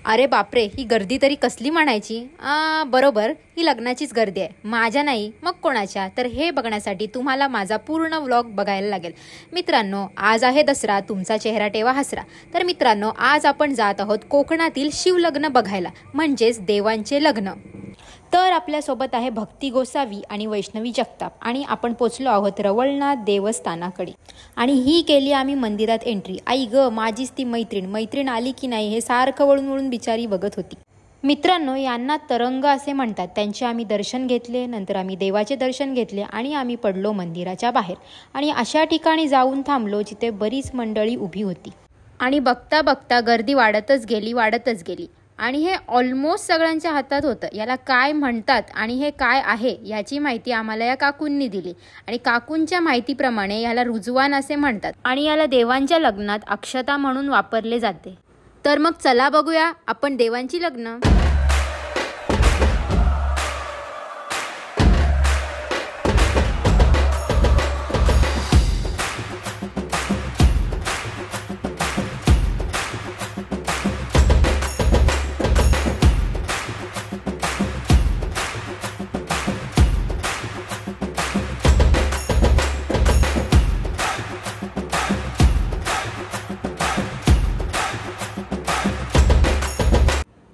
अरे बापरे, ही गर्दी तरी कसली म्हणायची? बरोबर, ही लग्नाचीच गर्दी आहे. माझ्या नाही मग कोणाच्या? तर हे बघण्यासाठी तुम्हाला माझा पूर्ण व्लॉग बघायला लागेल. मित्रांनो, आज आहे दसरा, तुमचा चेहरा ठेवा हसरा. तर मित्रांनो, आज आपण जात आहोत कोकणातील शिवलग्न बघायला, म्हणजेच देवांचे लग्न. तर आपल्यासोबत आहे भक्ती गोसावी आणि वैष्णवी जगताप आणि आपण पोचलो आहोत रवळनाथ देवस्थानाकडे. आणि ही केली आम्ही मंदिरात एंट्री. आई ग, माझीच ती मैत्रीण आली की नाही हे सारखं वळून वळून बिचारी बघत होती. मित्रांनो, यांना तरंग असे म्हणतात. त्यांचे आम्ही दर्शन घेतले, नंतर आम्ही देवाचे दर्शन घेतले आणि आम्ही पडलो मंदिराच्या बाहेर. आणि अशा ठिकाणी जाऊन थांबलो जिथे बरीच मंडळी उभी होती. आणि बघता बघता गर्दी वाढतच गेली आणि हे ऑलमोस्ट सगळ्यांच्या हातात होतं. याला काय म्हणतात आणि हे काय आहे याची माहिती आम्हाला या काकूंनी दिली. आणि काकूंच्या माहितीप्रमाणे याला रुजवान असे म्हणतात आणि याला देवांच्या लग्नात अक्षता म्हणून वापरले जाते. तर मग चला बघूया आपण देवांची लग्न.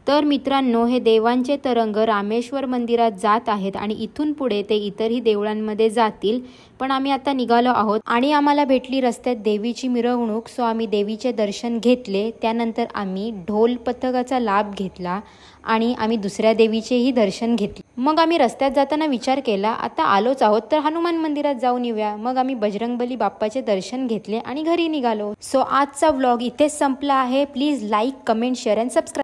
तर मित्रांनो, हे देवांचे तरंग रामेश्वर मंदिरात जात आहेत आणि इथून पुढे ते इतरही देवळांमध्ये जातील. पण आम्ही आता निघालो आहोत आणि आम्हाला भेटली रस्त्यात देवीची मिरवणूक. सो आम्ही देवीचे दर्शन घेतले. त्यानंतर आम्ही ढोल पथकाचा लाभ घेतला आणि आम्ही दुसऱ्या देवीचेही दर्शन घेतले. मग आम्ही रस्त्यात जाताना विचार केला, आता आलोच आहोत तर हनुमान मंदिरात जाऊन येऊया. मग आम्ही बजरंगबली बाप्पाचे दर्शन घेतले आणि घरी निघालो. सो आजचा व्लॉग इथेच संपला आहे. Please like, comment, share and subscribe.